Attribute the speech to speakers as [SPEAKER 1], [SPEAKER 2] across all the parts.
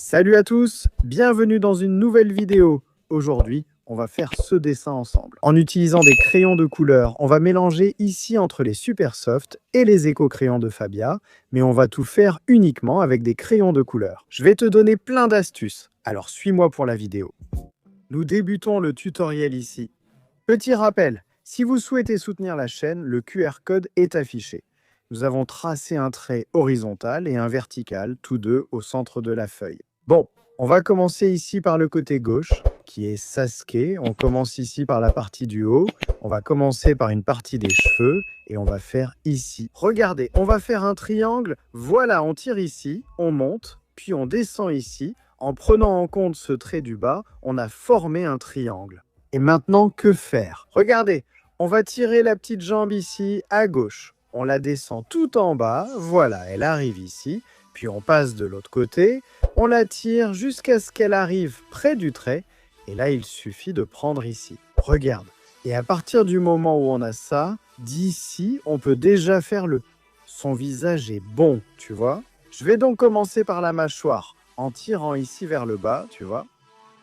[SPEAKER 1] Salut à tous, bienvenue dans une nouvelle vidéo. Aujourd'hui, on va faire ce dessin ensemble. En utilisant des crayons de couleur, on va mélanger ici entre les Supersoft et les éco-crayons de Fabia, mais on va tout faire uniquement avec des crayons de couleur. Je vais te donner plein d'astuces, alors suis-moi pour la vidéo. Nous débutons le tutoriel ici. Petit rappel, si vous souhaitez soutenir la chaîne, le QR code est affiché. Nous avons tracé un trait horizontal et un vertical, tous deux au centre de la feuille. Bon, on va commencer ici par le côté gauche, qui est Sasuke. On commence ici par la partie du haut. On va commencer par une partie des cheveux et on va faire ici. Regardez, on va faire un triangle. Voilà, on tire ici, on monte, puis on descend ici. En prenant en compte ce trait du bas, on a formé un triangle. Et maintenant, que faire? Regardez, on va tirer la petite jambe ici à gauche. On la descend tout en bas, voilà, elle arrive ici, puis on passe de l'autre côté, on la tire jusqu'à ce qu'elle arrive près du trait, et là il suffit de prendre ici. Regarde, et à partir du moment où on a ça, d'ici, on peut déjà faire le... Son visage est bon, tu vois. Je vais donc commencer par la mâchoire, en tirant ici vers le bas, tu vois.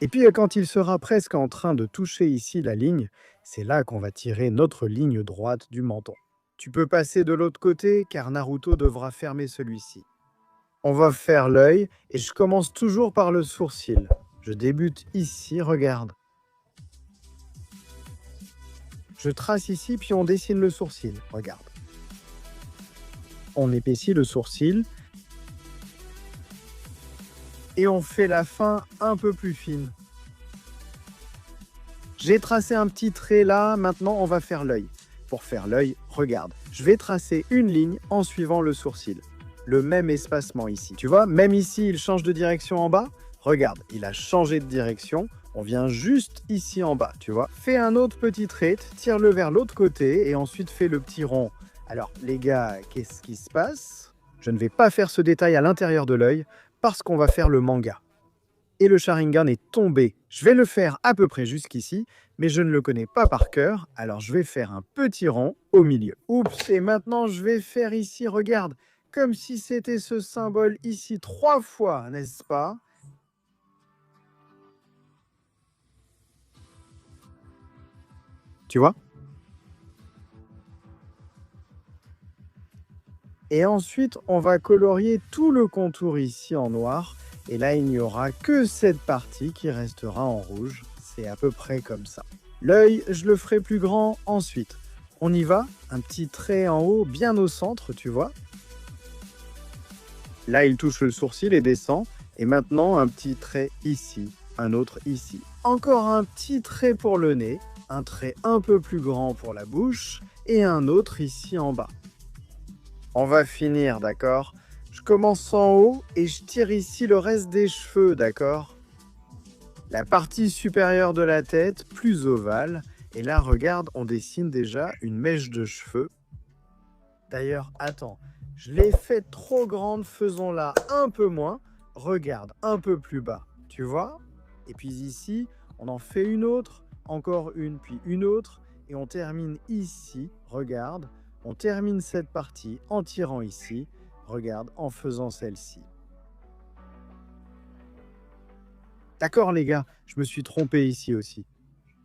[SPEAKER 1] Et puis quand il sera presque en train de toucher ici la ligne, c'est là qu'on va tirer notre ligne droite du menton. Tu peux passer de l'autre côté car Naruto devra fermer celui-ci. On va faire l'œil et je commence toujours par le sourcil. Je débute ici, regarde. Je trace ici puis on dessine le sourcil, regarde. On épaissit le sourcil et on fait la fin un peu plus fine. J'ai tracé un petit trait là, maintenant on va faire l'œil. Pour faire l'œil, regarde, je vais tracer une ligne en suivant le sourcil. Le même espacement ici. Tu vois, même ici, il change de direction en bas. Regarde, il a changé de direction. On vient juste ici en bas, tu vois. Fais un autre petit trait, tire-le vers l'autre côté et ensuite fais le petit rond. Alors, les gars, qu'est-ce qui se passe? Je ne vais pas faire ce détail à l'intérieur de l'œil parce qu'on va faire le manga. Et le Sharingan est tombé. Je vais le faire à peu près jusqu'ici, mais je ne le connais pas par cœur, alors je vais faire un petit rond au milieu. Oups, et maintenant je vais faire ici, regarde, comme si c'était ce symbole ici 3 fois, n'est-ce pas? Tu vois? Et ensuite, on va colorier tout le contour ici en noir. Et là, il n'y aura que cette partie qui restera en rouge. C'est à peu près comme ça. L'œil, je le ferai plus grand ensuite. On y va, un petit trait en haut, bien au centre, tu vois. Là, il touche le sourcil et descend. Et maintenant, un petit trait ici, un autre ici. Encore un petit trait pour le nez, un trait un peu plus grand pour la bouche et un autre ici en bas. On va finir, d'accord? Je commence en haut et je tire ici le reste des cheveux, d'accord? La partie supérieure de la tête, plus ovale. Et là, regarde, on dessine déjà une mèche de cheveux. D'ailleurs, attends, je l'ai faite trop grande, faisons-la un peu moins. Regarde, un peu plus bas, tu vois? Et puis ici, on en fait une autre, encore une, puis une autre. Et on termine ici, regarde. On termine cette partie en tirant ici, regarde, en faisant celle-ci. D'accord les gars, je me suis trompé ici aussi.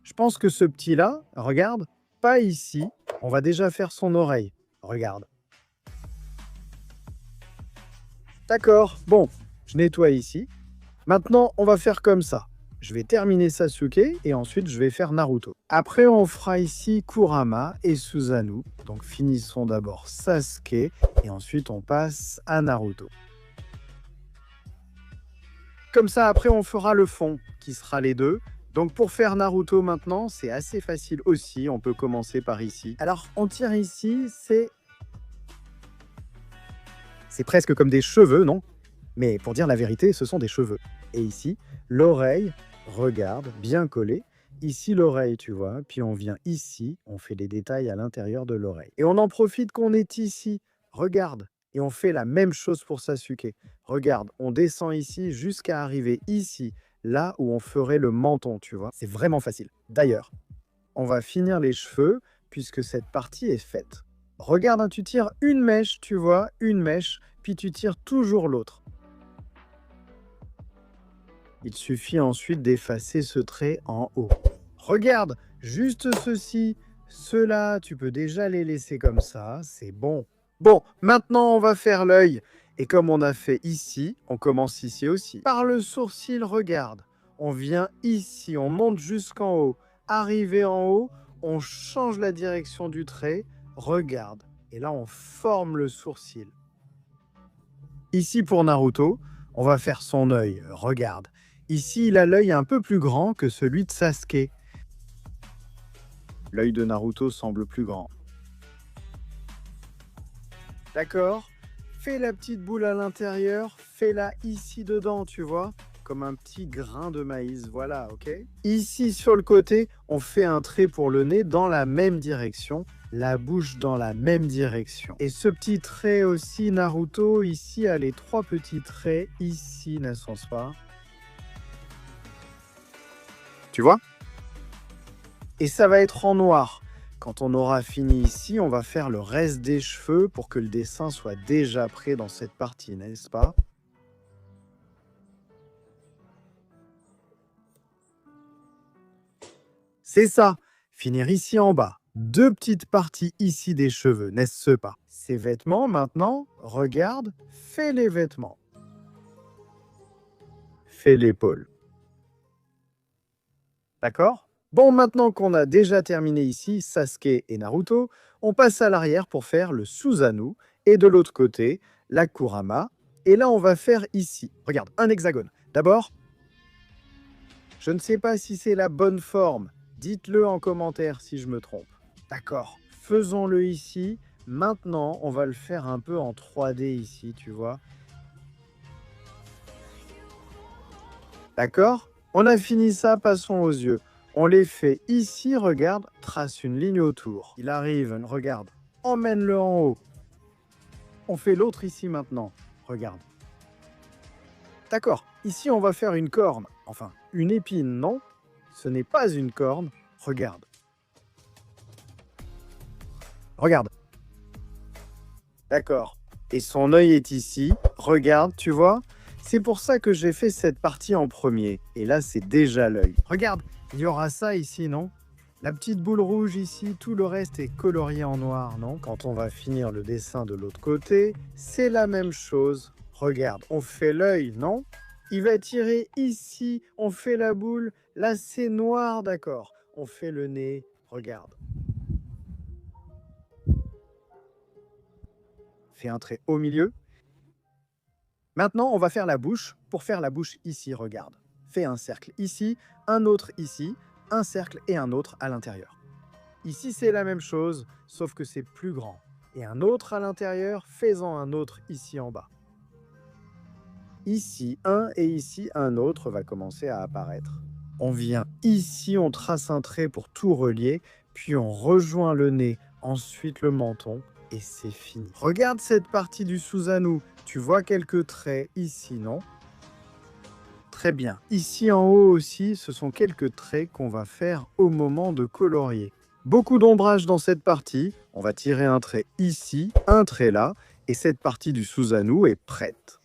[SPEAKER 1] Je pense que ce petit-là, regarde, pas ici, on va déjà faire son oreille. Regarde. D'accord, bon, je nettoie ici. Maintenant, on va faire comme ça. Je vais terminer Sasuke et ensuite je vais faire Naruto. Après, on fera ici Kurama et Susanoo. Donc finissons d'abord Sasuke et ensuite on passe à Naruto. Comme ça, après, on fera le fond qui sera les deux. Donc pour faire Naruto maintenant, c'est assez facile aussi. On peut commencer par ici. Alors, on tire ici, c'est presque comme des cheveux, non? Mais pour dire la vérité, ce sont des cheveux. Et ici, l'oreille, regarde, bien collée. Ici, l'oreille, tu vois. Puis on vient ici, on fait les détails à l'intérieur de l'oreille. Et on en profite qu'on est ici. Regarde. Et on fait la même chose pour Sasuke. Regarde, on descend ici jusqu'à arriver ici, là où on ferait le menton, tu vois. C'est vraiment facile. D'ailleurs, on va finir les cheveux puisque cette partie est faite. Regarde, hein, tu tires une mèche, tu vois, une mèche, puis tu tires toujours l'autre. Il suffit ensuite d'effacer ce trait en haut. Regarde, juste ceci, ceux-là, tu peux déjà les laisser comme ça, c'est bon. Bon, maintenant on va faire l'œil. Et comme on a fait ici, on commence ici aussi. Par le sourcil, regarde. On vient ici, on monte jusqu'en haut. Arrivé en haut, on change la direction du trait, regarde. Et là, on forme le sourcil. Ici, pour Naruto, on va faire son œil, regarde. Ici, il a l'œil un peu plus grand que celui de Sasuke. L'œil de Naruto semble plus grand. D'accord? Fais la petite boule à l'intérieur, fais-la ici dedans, tu vois? Comme un petit grain de maïs, voilà, ok? Ici, sur le côté, on fait un trait pour le nez dans la même direction, la bouche dans la même direction. Et ce petit trait aussi, Naruto, ici, a les 3 petits traits, ici, n'est-ce pas? Tu vois? Et ça va être en noir. Quand on aura fini ici, on va faire le reste des cheveux pour que le dessin soit déjà prêt dans cette partie, n'est-ce pas? C'est ça, finir ici en bas. 2 petites parties ici des cheveux, n'est-ce pas? Ces vêtements, maintenant, regarde, fais les vêtements. Fais l'épaule. D'accord? Bon, maintenant qu'on a déjà terminé ici Sasuke et Naruto, on passe à l'arrière pour faire le Susanoo et de l'autre côté, la Kurama. Et là, on va faire ici, regarde, un hexagone. D'abord, je ne sais pas si c'est la bonne forme. Dites-le en commentaire si je me trompe. D'accord, faisons-le ici. Maintenant, on va le faire un peu en 3D ici, tu vois. D'accord? On a fini ça, passons aux yeux. On les fait ici, regarde, trace une ligne autour. Il arrive, regarde, emmène-le en haut. On fait l'autre ici maintenant, regarde. D'accord, ici on va faire une corne, enfin une épine, non? Ce n'est pas une corne, regarde. Regarde. D'accord. Et son œil est ici, regarde, tu vois? C'est pour ça que j'ai fait cette partie en premier. Et là, c'est déjà l'œil. Regarde, il y aura ça ici, non? La petite boule rouge ici, tout le reste est colorié en noir, non? Quand on va finir le dessin de l'autre côté, c'est la même chose. Regarde, on fait l'œil, non? Il va tirer ici, on fait la boule. Là, c'est noir, d'accord. On fait le nez, regarde. Fais un trait au milieu. Maintenant, on va faire la bouche. Pour faire la bouche ici, regarde. Fais un cercle ici, un autre ici, un cercle et un autre à l'intérieur. Ici, c'est la même chose, sauf que c'est plus grand. Et un autre à l'intérieur, fais-en un autre ici en bas. Ici, un et ici, un autre va commencer à apparaître. On vient ici, on trace un trait pour tout relier, puis on rejoint le nez, ensuite le menton, et c'est fini. Regarde cette partie du Susanoo. Tu vois quelques traits ici, non? Très bien. Ici en haut aussi, ce sont quelques traits qu'on va faire au moment de colorier. Beaucoup d'ombrage dans cette partie. On va tirer un trait ici, un trait là, et cette partie du Susanoo est prête.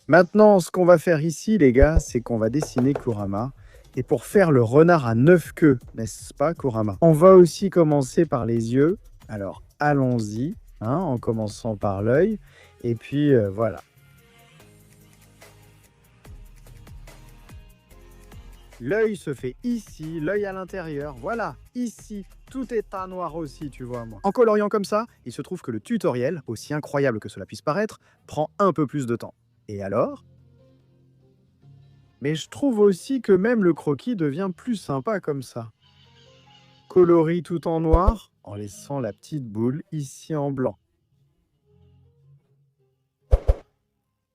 [SPEAKER 1] Maintenant, ce qu'on va faire ici, les gars, c'est qu'on va dessiner Kurama. Et pour faire le renard à 9 queues, n'est-ce pas, Kurama? On va aussi commencer par les yeux. Alors, allons-y, hein, en commençant par l'œil. Et puis, voilà. L'œil se fait ici, l'œil à l'intérieur, voilà, ici, tout est à noir aussi, tu vois, moi. En coloriant comme ça, il se trouve que le tutoriel, aussi incroyable que cela puisse paraître, prend un peu plus de temps. Et alors? Mais je trouve aussi que même le croquis devient plus sympa comme ça. Coloris tout en noir, en laissant la petite boule ici en blanc.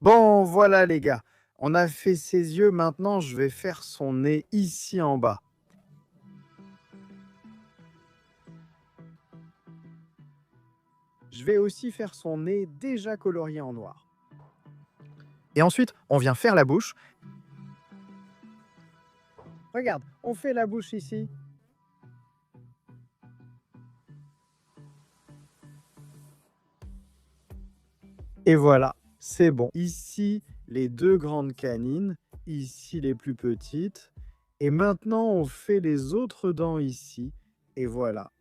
[SPEAKER 1] Bon, voilà les gars, on a fait ses yeux, maintenant je vais faire son nez ici en bas. Je vais aussi faire son nez déjà colorié en noir. Et ensuite, on vient faire la bouche. Regarde, on fait la bouche ici. Et voilà, c'est bon. Ici, les deux grandes canines. ici les plus petites. Et maintenant, on fait les autres dents ici. Et voilà.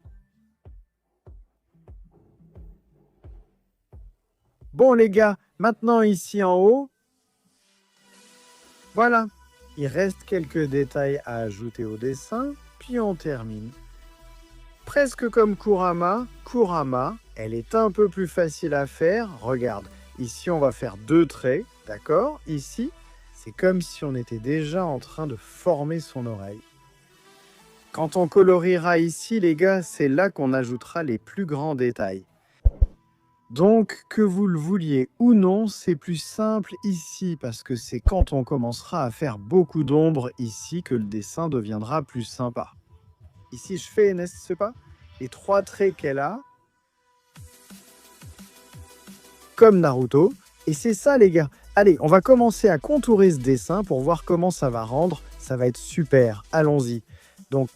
[SPEAKER 1] Bon les gars, maintenant ici en haut, voilà. Il reste quelques détails à ajouter au dessin, puis on termine. Presque comme Kurama, elle est un peu plus facile à faire. Regarde, ici on va faire 2 traits, d'accord? Ici, c'est comme si on était déjà en train de former son oreille. Quand on coloriera ici, les gars, c'est là qu'on ajoutera les plus grands détails. Donc, que vous le vouliez ou non, c'est plus simple ici, parce que c'est quand on commencera à faire beaucoup d'ombre ici que le dessin deviendra plus sympa. Ici, je fais, n'est-ce pas, les 3 traits qu'elle a, comme Naruto. Et c'est ça, les gars. Allez, on va commencer à contourer ce dessin pour voir comment ça va rendre. Ça va être super. Allons-y. Donc,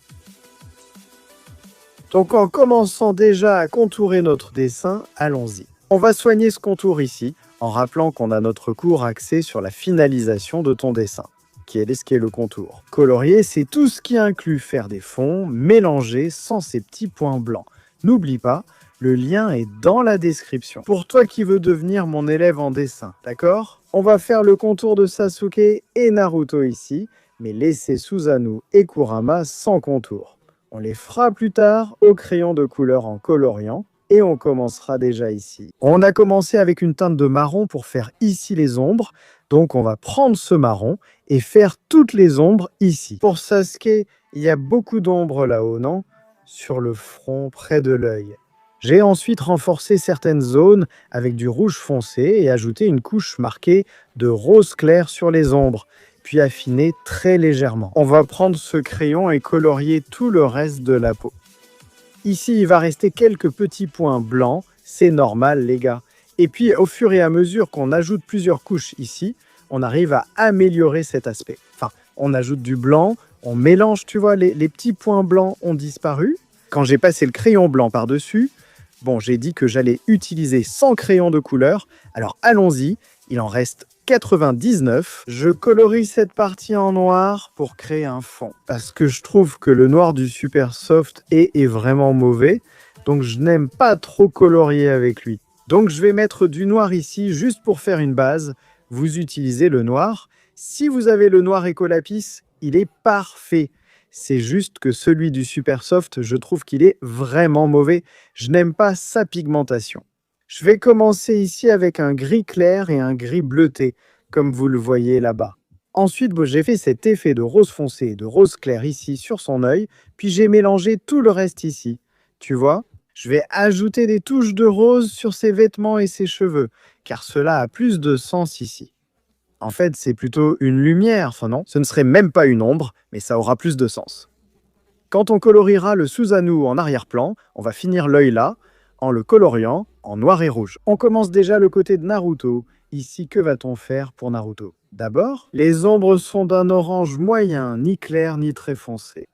[SPEAKER 1] en commençant déjà à contourer notre dessin, allons-y. On va soigner ce contour ici, en rappelant qu'on a notre cours axé sur la finalisation de ton dessin, qui est le contour. Colorier, c'est tout ce qui inclut faire des fonds, mélanger sans ces petits points blancs. N'oublie pas, le lien est dans la description. Pour toi qui veux devenir mon élève en dessin, d'accord? On va faire le contour de Sasuke et Naruto ici, mais laisser Susanoo et Kurama sans contour. On les fera plus tard au crayon de couleur en coloriant et on commencera déjà ici. On a commencé avec une teinte de marron pour faire ici les ombres, donc on va prendre ce marron et faire toutes les ombres ici. Pour Sasuke, il y a beaucoup d'ombres là-haut, non? Sur le front, près de l'œil. J'ai ensuite renforcé certaines zones avec du rouge foncé et ajouté une couche marquée de rose clair sur les ombres, puis affiner très légèrement. On va prendre ce crayon et colorier tout le reste de la peau. Ici, il va rester quelques petits points blancs, c'est normal les gars. Et puis, au fur et à mesure qu'on ajoute plusieurs couches ici, on arrive à améliorer cet aspect. Enfin, on ajoute du blanc, on mélange, tu vois, les petits points blancs ont disparu. Quand j'ai passé le crayon blanc par-dessus, bon, j'ai dit que j'allais utiliser 100 crayons de couleur, alors allons-y, il en reste 99. Je colorie cette partie en noir pour créer un fond. Parce que je trouve que le noir du Super Soft est vraiment mauvais. Donc je n'aime pas trop colorier avec lui. Donc je vais mettre du noir ici juste pour faire une base. Vous utilisez le noir. Si vous avez le noir Écolapis, il est parfait. C'est juste que celui du Super Soft, je trouve qu'il est vraiment mauvais. Je n'aime pas sa pigmentation. Je vais commencer ici avec un gris clair et un gris bleuté, comme vous le voyez là-bas. Ensuite, j'ai fait cet effet de rose foncé et de rose clair ici sur son œil, puis j'ai mélangé tout le reste ici. Tu vois? Je vais ajouter des touches de rose sur ses vêtements et ses cheveux, car cela a plus de sens ici. En fait, c'est plutôt une lumière, enfin non, ce ne serait même pas une ombre, mais ça aura plus de sens. Quand on coloriera le Susanoo en arrière-plan, on va finir l'œil là, en le coloriant en noir et rouge. On commence déjà le côté de Naruto. Ici, que va-t-on faire pour Naruto? D'abord, les ombres sont d'un orange moyen, ni clair ni très foncé.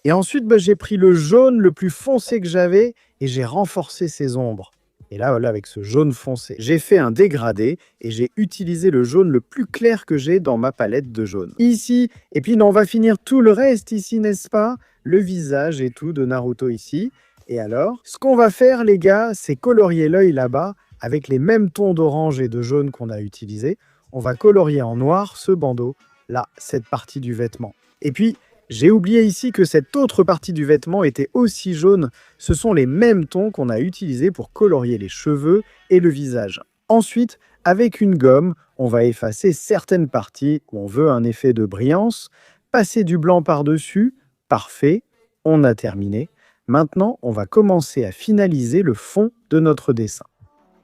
[SPEAKER 1] Et ensuite, j'ai pris le jaune le plus foncé que j'avais et j'ai renforcé ces ombres. Et là, voilà, avec ce jaune foncé, j'ai fait un dégradé et j'ai utilisé le jaune le plus clair que j'ai dans ma palette de jaune. Ici, et puis on va finir tout le reste ici, n'est-ce pas? Le visage et tout de Naruto ici. Et alors, ce qu'on va faire, les gars, c'est colorier l'œil là-bas avec les mêmes tons d'orange et de jaune qu'on a utilisés. On va colorier en noir ce bandeau, là, cette partie du vêtement. Et puis, j'ai oublié ici que cette autre partie du vêtement était aussi jaune. Ce sont les mêmes tons qu'on a utilisés pour colorier les cheveux et le visage. Ensuite, avec une gomme, on va effacer certaines parties où on veut un effet de brillance, passer du blanc par-dessus. Parfait, on a terminé. Maintenant, on va commencer à finaliser le fond de notre dessin.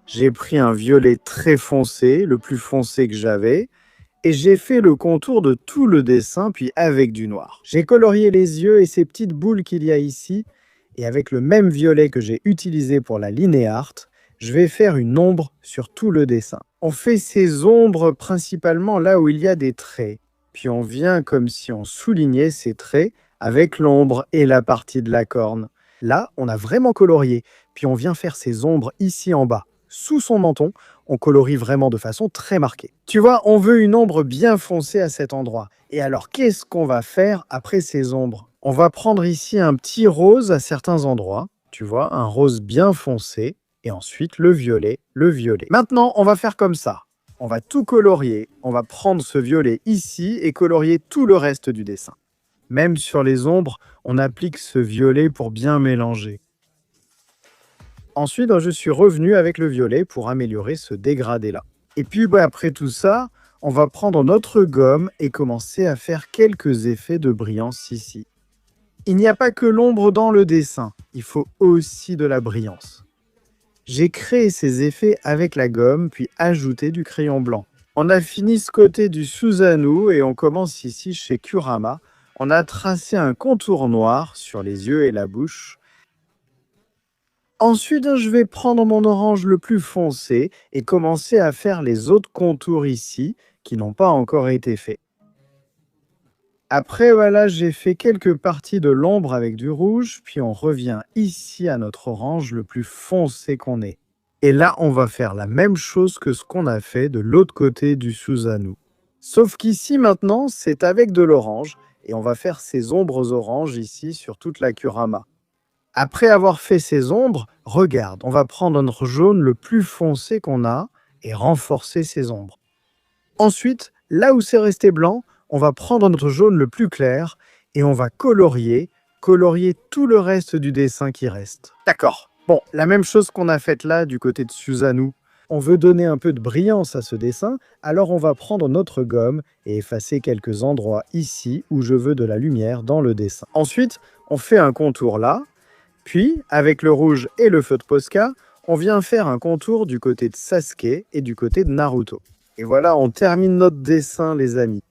[SPEAKER 1] J'ai pris un violet très foncé, le plus foncé que j'avais, et j'ai fait le contour de tout le dessin, puis avec du noir. J'ai colorié les yeux et ces petites boules qu'il y a ici, et avec le même violet que j'ai utilisé pour la linéart, je vais faire une ombre sur tout le dessin. On fait ces ombres principalement là où il y a des traits, puis on vient comme si on soulignait ces traits avec l'ombre et la partie de la corne. Là, on a vraiment colorié, puis on vient faire ces ombres ici en bas. Sous son menton, on colorie vraiment de façon très marquée. Tu vois, on veut une ombre bien foncée à cet endroit. Et alors, qu'est-ce qu'on va faire après ces ombres? On va prendre ici un petit rose à certains endroits. Tu vois, un rose bien foncé. Et ensuite, le violet, le violet. Maintenant, on va faire comme ça. On va tout colorier. On va prendre ce violet ici et colorier tout le reste du dessin. Même sur les ombres, on applique ce violet pour bien mélanger. Ensuite, je suis revenu avec le violet pour améliorer ce dégradé-là. Et puis, après tout ça, on va prendre notre gomme et commencer à faire quelques effets de brillance ici. Il n'y a pas que l'ombre dans le dessin, il faut aussi de la brillance. J'ai créé ces effets avec la gomme, puis ajouté du crayon blanc. On a fini ce côté du Susanoo et on commence ici chez Kurama. On a tracé un contour noir sur les yeux et la bouche. Ensuite, je vais prendre mon orange le plus foncé et commencer à faire les autres contours ici qui n'ont pas encore été faits. Après, voilà, j'ai fait quelques parties de l'ombre avec du rouge, puis on revient ici à notre orange le plus foncé qu'on ait. Et là, on va faire la même chose que ce qu'on a fait de l'autre côté du Susanoo. Sauf qu'ici, maintenant, c'est avec de l'orange, et on va faire ces ombres oranges ici sur toute la Kurama. Après avoir fait ces ombres, regarde, on va prendre notre jaune le plus foncé qu'on a et renforcer ces ombres. Ensuite, là où c'est resté blanc, on va prendre notre jaune le plus clair et on va colorier tout le reste du dessin qui reste. D'accord. Bon, la même chose qu'on a faite là du côté de Susanoo. On veut donner un peu de brillance à ce dessin, alors on va prendre notre gomme et effacer quelques endroits ici où je veux de la lumière dans le dessin. Ensuite, on fait un contour là, puis avec le rouge et le feu de Posca, on vient faire un contour du côté de Sasuke et du côté de Naruto. Et voilà, on termine notre dessin, les amis.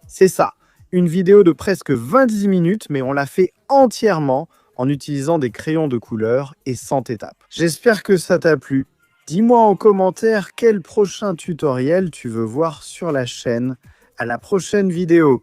[SPEAKER 1] C'est ça, une vidéo de presque 20 minutes, mais on l'a fait entièrement en utilisant des crayons de couleur et sans étapes. J'espère que ça t'a plu. Dis-moi en commentaire quel prochain tutoriel tu veux voir sur la chaîne. À la prochaine vidéo.